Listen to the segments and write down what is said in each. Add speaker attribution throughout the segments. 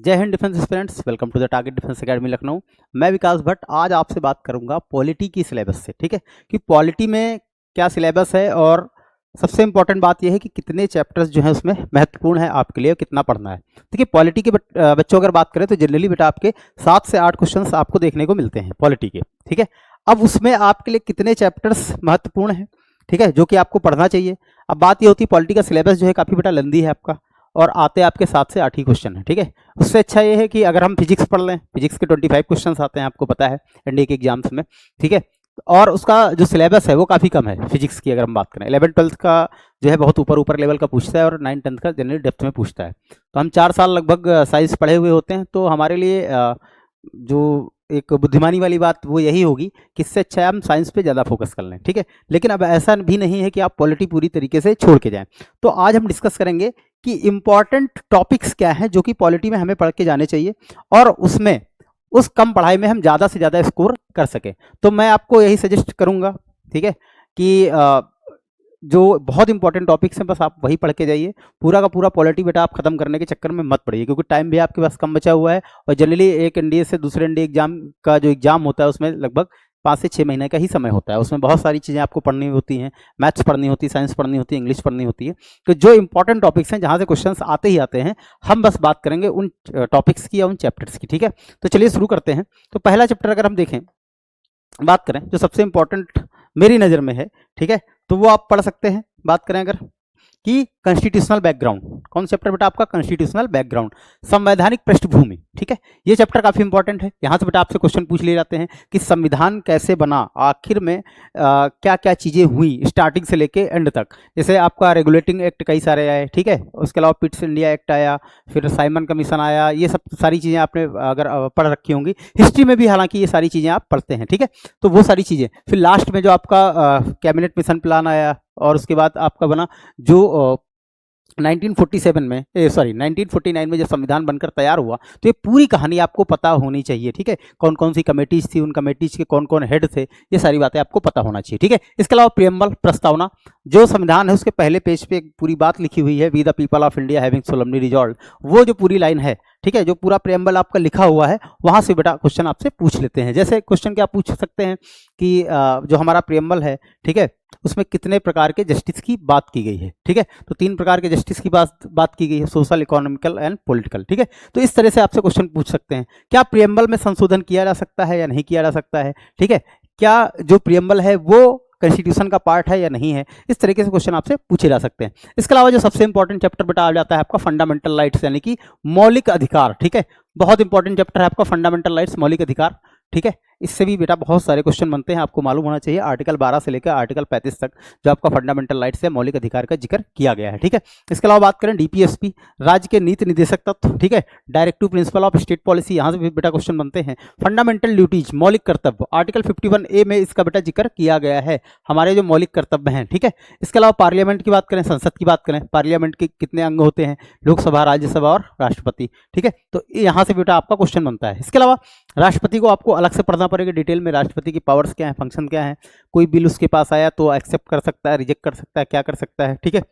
Speaker 1: जय हिंद defence aspirants, welcome to the target defence academy Lucknow. मैं विकास भट्ट आज आपसे बात करूंगा पॉलिटी की सिलेबस से। ठीक है कि पॉलिटी में क्या सिलेबस है और सबसे इंपॉर्टेंट बात यह है कि कितने चैप्टर्स जो है उसमें महत्वपूर्ण है आपके लिए, कितना पढ़ना है। देखिए पॉलिटी के बच्चों अगर बात करें तो जनरली बेटा आपके 7 से 8 क्वेश्चंस आपको देखने को मिलते हैं पॉलिटी के। ठीक है, अब उसमें आपके लिए कितने चैप्टर्स महत्वपूर्ण हैं, ठीक है, जो कि आपको पढ़ना चाहिए। अब बात ये होती है पॉलिटी का सिलेबस जो है काफ़ी बेटा लेंदी है आपका, और आते आपके 7 से 8 ही क्वेश्चन है। ठीक है, उससे अच्छा ये है कि अगर हम फिजिक्स पढ़ लें, फिजिक्स के 25 क्वेश्चंस आते हैं, आपको पता है एनडीए के एग्जाम्स में। ठीक है, और उसका जो सिलेबस है वो काफ़ी कम है फिजिक्स की। अगर हम बात करें 11th-12th का जो है बहुत ऊपर ऊपर लेवल का पूछता है, और 9th-10th का जनरली डेप्थ में पूछता है। तो हम 4 साल लगभग साइंस पढ़े हुए होते हैं, तो हमारे लिए जो एक बुद्धिमानी वाली बात वो यही होगी कि इससे अच्छा है हम साइंस पे ज़्यादा फोकस कर लें। ठीक है, लेकिन अब ऐसा भी नहीं है कि आप पॉलिटी पूरी तरीके से छोड़ के जाएं। तो आज हम डिस्कस करेंगे कि इम्पॉर्टेंट टॉपिक्स क्या हैं जो कि पॉलिटी में हमें पढ़ के जाने चाहिए, और उसमें उस कम पढ़ाई में हम ज़्यादा से ज़्यादा स्कोर कर सकें। तो मैं आपको यही सजेस्ट करूँगा, ठीक है, कि जो बहुत इंपॉर्टेंट टॉपिक्स हैं बस आप वही पढ़ के जाइए। पूरा का पूरा पॉलिटी बेटा आप खत्म करने के चक्कर में मत पड़िए, क्योंकि टाइम भी आपके पास कम बचा हुआ है, और जनरली एक एनडीए से दूसरे एनडीए एग्जाम का जो एग्जाम होता है उसमें लगभग 5 से 6 महीने का ही समय होता है। उसमें बहुत सारी चीज़ें आपको पढ़नी होती हैं, मैथ्स पढ़नी होती है, साइंस पढ़नी होती है, इंग्लिश पढ़नी होती है। तो जो इंपॉर्टेंट टॉपिक्स हैं जहाँ से क्वेश्चन आते ही आते हैं, हम बस बात करेंगे उन टॉपिक्स की या उन चैप्टर्स की। ठीक है, तो चलिए शुरू करते हैं। तो पहला चैप्टर अगर हम देखें, बात करें जो सबसे इंपॉर्टेंट मेरी नज़र में है, ठीक है, तो वो आप पढ़ सकते हैं। बात करें अगर कि कॉन्स्टिट्यूशनल बैकग्राउंड, कौन चैप्टर बेटा आपका? कॉन्स्टिट्यूशनल बैकग्राउंड, संवैधानिक पृष्ठभूमि। ठीक है, ये चैप्टर काफी इंपॉर्टेंट है। यहाँ से बेटा आपसे क्वेश्चन पूछ लिए जाते हैं कि संविधान कैसे बना, आखिर में क्या क्या चीजें हुई स्टार्टिंग से लेके एंड तक। जैसे आपका रेगुलेटिंग एक्ट कई सारे आए, ठीक है, उसके अलावा पिट्स इंडिया एक्ट आया, फिर साइमन कमीशन आया, ये सब सारी चीजें आपने अगर पढ़ रखी होंगी हिस्ट्री में भी, हालांकि ये सारी चीजें आप पढ़ते हैं। ठीक है, तो वो सारी चीजें, फिर लास्ट में जो आपका कैबिनेट मिशन प्लान आया, और उसके बाद आपका बना जो 1947 में 1949 में जब संविधान बनकर तैयार हुआ, तो ये पूरी कहानी आपको पता होनी चाहिए। ठीक है, कौन कौन सी कमेटीज थी, उन कमेटीज के कौन कौन हेड थे, ये सारी बातें आपको पता होना चाहिए। ठीक है, इसके अलावा प्रियम्बल, प्रस्तावना, जो संविधान है उसके पहले पेज पे एक पूरी बात लिखी हुई है, we the people of India having solemnly resolved, वो जो पूरी लाइन है, ठीक है, जो पूरा प्रियम्बल आपका लिखा हुआ है, वहां से बेटा क्वेश्चन आपसे पूछ लेते हैं। जैसे क्वेश्चन क्या पूछ सकते हैं कि जो हमारा प्रियम्बल है, ठीक है, उसमें कितने प्रकार के जस्टिस की बात की गई है। ठीक है, तो 3 प्रकार के जस्टिस की बात की गई है, सोशल, इकोनॉमिकल एंड पॉलिटिकल। ठीक है, तो इस तरह से आपसे क्वेश्चन पूछ सकते हैं। क्या प्रियम्बल में संशोधन किया जा सकता है या नहीं किया जा सकता है? ठीक है, क्या जो प्रियम्बल है वो कॉन्स्टिट्यूशन का पार्ट है या नहीं है? इस तरीके से क्वेश्चन आपसे पूछे जा सकते हैं। इसके अलावा जो सबसे इंपॉर्टेंट चैप्टर बेटा आ जाता है आपका फंडामेंटल राइट्स, यानी कि मौलिक अधिकार। ठीक है, बहुत इंपॉर्टेंट चैप्टर है आपका फंडामेंटल राइट्स, मौलिक अधिकार। ठीक है, इससे भी बेटा बहुत सारे क्वेश्चन बनते हैं, आपको मालूम होना चाहिए। आर्टिकल 12 से लेकर आर्टिकल 35 तक जो आपका फंडामेंटल राइट्स है, मौलिक अधिकार का जिक्र किया गया है। ठीक है, इसके अलावा बात करें डीपीएसपी, राज्य के नीति निर्देशक तत्व, ठीक है, directive principle of state policy, यहाँ से भी बेटा क्वेश्चन बनते हैं। फंडामेंटल ड्यूटीज, मौलिक कर्तव्य, आर्टिकल 51A में इसका बेटा जिक्र किया गया है, हमारे जो मौलिक कर्तव्य हैं। ठीक है, इसके अलावा पार्लियामेंट की बात करें, संसद की बात करें, पार्लियामेंट के कितने अंग होते हैं? लोकसभा, राज्यसभा और राष्ट्रपति। ठीक है, तो यहाँ से बेटा आपका क्वेश्चन बनता है। इसके अलावा राष्ट्रपति को आपको अलग से पढ़ना पड़ेगा डिटेल में, राष्ट्रपति की पावर्स क्या है, फंक्शन क्या है, कोई बिल उसके पास आया तो एक्सेप्ट कर सकता है, रिजेक्ट कर सकता है, क्या कर सकता है। ठीक है,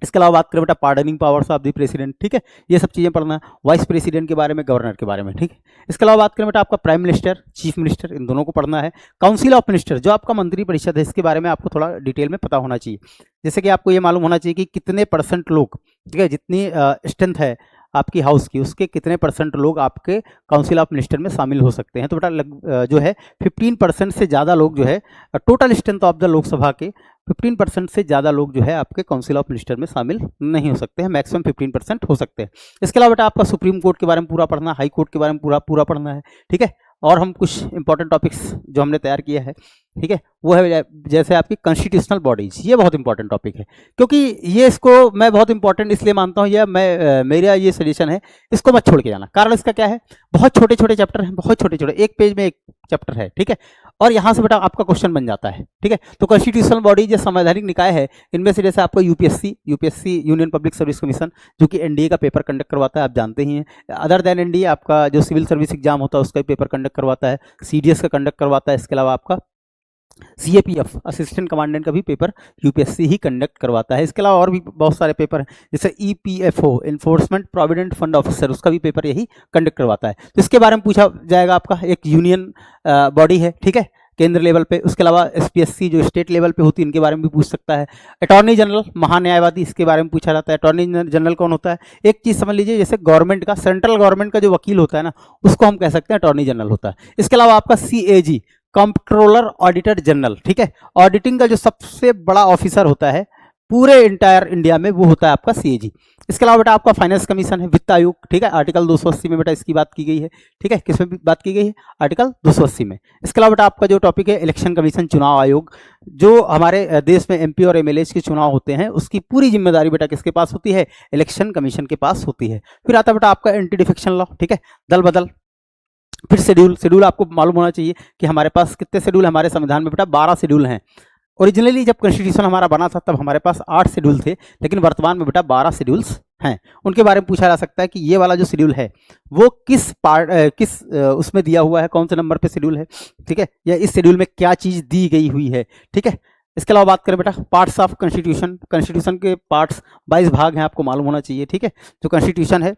Speaker 1: इसके अलावा बात करें बेटा pardoning powers of the president, ठीक है, ये सब चीजें पढ़ना है, वाइस प्रेसिडेंट के बारे में, गवर्नर के बारे में। ठीक है, इसके अलावा बात करें बेटा आपका प्राइम मिनिस्टर, चीफ मिनिस्टर, इन दोनों को पढ़ना है। काउंसिल ऑफ मिनिस्टर, जो आपका मंत्री परिषद है, इसके बारे में आपको थोड़ा डिटेल में पता होना चाहिए। जैसे कि आपको ये मालूम होना चाहिए कि कितने % लोग, ठीक है, जितनी स्ट्रेंथ है आपकी हाउस की, उसके कितने % लोग आपके काउंसिल ऑफ मिनिस्टर में शामिल हो सकते हैं। तो बेटा जो है 15% से ज़्यादा लोग जो है total strength of the Lok Sabha के 15% से ज़्यादा लोग जो है आपके काउंसिल ऑफ मिनिस्टर में शामिल नहीं हो सकते हैं, मैक्सिमम 15% हो सकते हैं। इसके अलावा बेटा आपका सुप्रीम कोर्ट के बारे में पूरा पढ़ना, हाई कोर्ट के बारे में पूरा पढ़ना है। ठीक है, और हम कुछ इंपॉर्टेंट टॉपिक्स जो हमने तैयार किया है, ठीक है, वो है जैसे आपकी कॉन्स्टिट्यूशनल बॉडीज, ये बहुत इंपॉर्टेंट टॉपिक है, क्योंकि ये इसको मैं बहुत इंपॉर्टेंट इसलिए मानता हूँ, या मेरा ये सजेशन है, इसको मत छोड़ के जाना। कारण इसका क्या है, बहुत छोटे छोटे चैप्टर हैं, बहुत छोटे छोटे, एक पेज में एक चैप्टर है। ठीक है, और यहाँ से बेटा आपका क्वेश्चन बन जाता है। ठीक है, तो कॉन्स्टिट्यूशनल बॉडी जो संवैधानिक निकाय है, इनमें से जैसे आपको UPSC union public service commission, जो कि एनडीए का पेपर कंडक्ट करवाता है, आप जानते ही हैं। अदर देन एनडीए आपका जो सिविल सर्विस एग्जाम होता है उसका पेपर कंडक्ट करवाता है, सीडीएस का कंडक्ट करवाता है। इसके अलावा आपका CAPF असिस्टेंट कमांडेंट का भी पेपर यूपीएससी ही कंडक्ट करवाता है। इसके अलावा और भी बहुत सारे पेपर हैं, जैसे EPFO enforcement provident fund officer, उसका भी पेपर यही कंडक्ट करवाता है। तो इसके बारे में पूछा जाएगा आपका, एक यूनियन बॉडी है, ठीक है, केंद्र लेवल पे। उसके अलावा SPSC जो स्टेट लेवल पे होती है, इनके बारे में भी पूछ सकता है। अटॉर्नी जनरल महान्यायवादी, इसके बारे में पूछा जाता है। अटॉर्नी जनरल कौन होता है? एक चीज समझ लीजिए, जैसे गवर्नमेंट का, सेंट्रल गवर्नमेंट का जो वकील होता है ना, उसको हम कह सकते हैं अटॉर्नी जनरल होता है। इसके अलावा आपका CAG कंट्रोलर ऑडिटर जनरल, ठीक है, ऑडिटिंग का जो सबसे बड़ा ऑफिसर होता है पूरे इंटायर इंडिया में, वो होता है आपका CAG। इसके अलावा बेटा आपका फाइनेंस कमीशन है, वित्त आयोग, ठीक है, आर्टिकल 280 में बेटा इसकी बात की गई है, ठीक है, किसमें बात की गई है? आर्टिकल 280 में। इसके अलावा बेटा आपका जो टॉपिक है इलेक्शन कमीशन, चुनाव आयोग, जो हमारे देश में MP और MLA के चुनाव होते हैं, उसकी पूरी जिम्मेदारी बेटा किसके पास होती है? इलेक्शन कमीशन के पास होती है। फिर आता बेटा आपका एंटी डिफेक्शन लॉ, ठीक है, दल बदल। फिर शेड्यूल आपको मालूम होना चाहिए कि हमारे पास कितने शेड्यूल, हमारे संविधान में बेटा 12 शेड्यूल हैं। ओरिजिनली जब कॉन्स्टिट्यूशन हमारा बना था तब हमारे पास 8 शेड्यूल थे, लेकिन वर्तमान में बेटा 12 शेड्यूल्स हैं। उनके बारे में पूछा जा सकता है कि ये वाला जो शेड्यूल है वो किस उसमें दिया हुआ है, कौन से नंबर पे शेड्यूल है, ठीक है, या इस शेड्यूल में क्या चीज़ दी गई हुई है, ठीक है। इसके अलावा बात करें बेटा पार्ट्स ऑफ कॉन्स्टिट्यूशन के पार्ट्स 22 भाग हैं, आपको मालूम होना चाहिए, ठीक है। जो कॉन्स्टिट्यूशन है,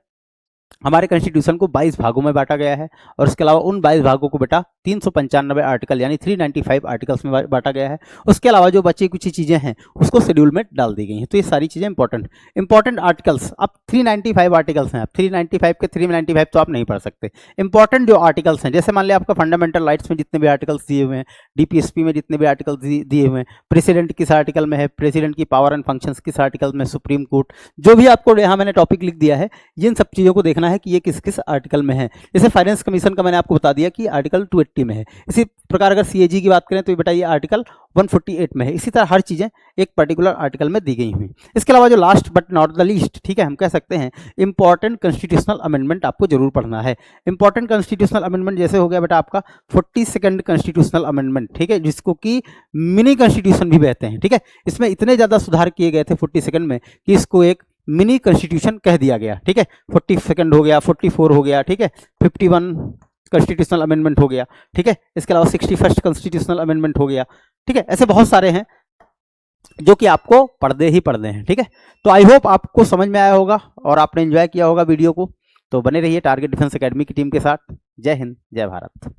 Speaker 1: हमारे कॉन्स्टिट्यूशन को 22 भागों में बांटा गया है, और इसके अलावा उन 22 भागों को बेटा 395 आर्टिकल यानी 395 आर्टिकल्स में बांटा गया है। उसके अलावा जो बची कुछ चीज़ें हैं उसको शेड्यूल में डाल दी गई हैं। तो ये सारी चीज़ें इंपॉर्टेंट आर्टिकल्स, अब 395 आर्टिकल्स हैं, अब 395 के 395 तो आप नहीं पढ़ सकते। इंपॉर्टेंट जो आर्टिकल्स हैं, जैसे मान लिया आपका फंडामेंटल राइट्स में जितने भी आर्टिकल्स दिए हुए हैं, DPSP में जितने भी आर्टिकल्स दिए हुए हैं, प्रेसिडेंट किस आर्टिकल में है, प्रेसिडेंट की पावर एंड फंक्शंस किस आर्टिकल में, सुप्रीम कोर्ट, जो भी आपको यहाँ मैंने टॉपिक लिख दिया है, इन सब चीज़ों को देखना है कि ये किस किस आर्टिकल में है। जैसे फाइनेंस कमीशन का मैंने आपको बता दिया कि आर्टिकल 280 में है। इसी प्रकार अगर CAG की बात करें तो बेटा ये आर्टिकल 148 में है। इसी तरह हर चीज़ें एक पर्टिकुलर आर्टिकल में दी गई हुई। इसके अलावा जो last but not the least, ठीक है, हम कह सकते हैं इंपॉर्टेंट कॉन्स्टिट्यूशनल अमेंडमेंट आपको जरूर पढ़ना है। इंपॉर्टेंट कॉन्स्टिट्यूशनल अमेंडमेंट जैसे हो गया बेटा आपका 42nd कॉन्स्टिट्यूशनल अमेंडमेंट, ठीक है, जिसको कि मिनी कॉन्स्टिट्यूशन भी कहते हैं, ठीक है। इसमें इतने ज़्यादा सुधार किए गए थे 42nd में कि इसको एक मिनी कॉन्स्टिट्यूशन कह दिया गया, ठीक है। 42nd हो गया, 44 हो गया, ठीक है, 51 कॉन्स्टिट्यूशनल अमेंडमेंट हो गया, ठीक है। इसके अलावा 61st कॉन्स्टिट्यूशनल अमेंडमेंट हो गया, ठीक है। ऐसे बहुत सारे हैं जो कि आपको पढ़ने ही पढ़ने हैं, ठीक है। तो आई होप आपको समझ में आया होगा और आपने एंजॉय किया होगा वीडियो को। तो बने रहिए टारगेट डिफेंस एकेडमी की टीम के साथ। जय हिंद, जय भारत।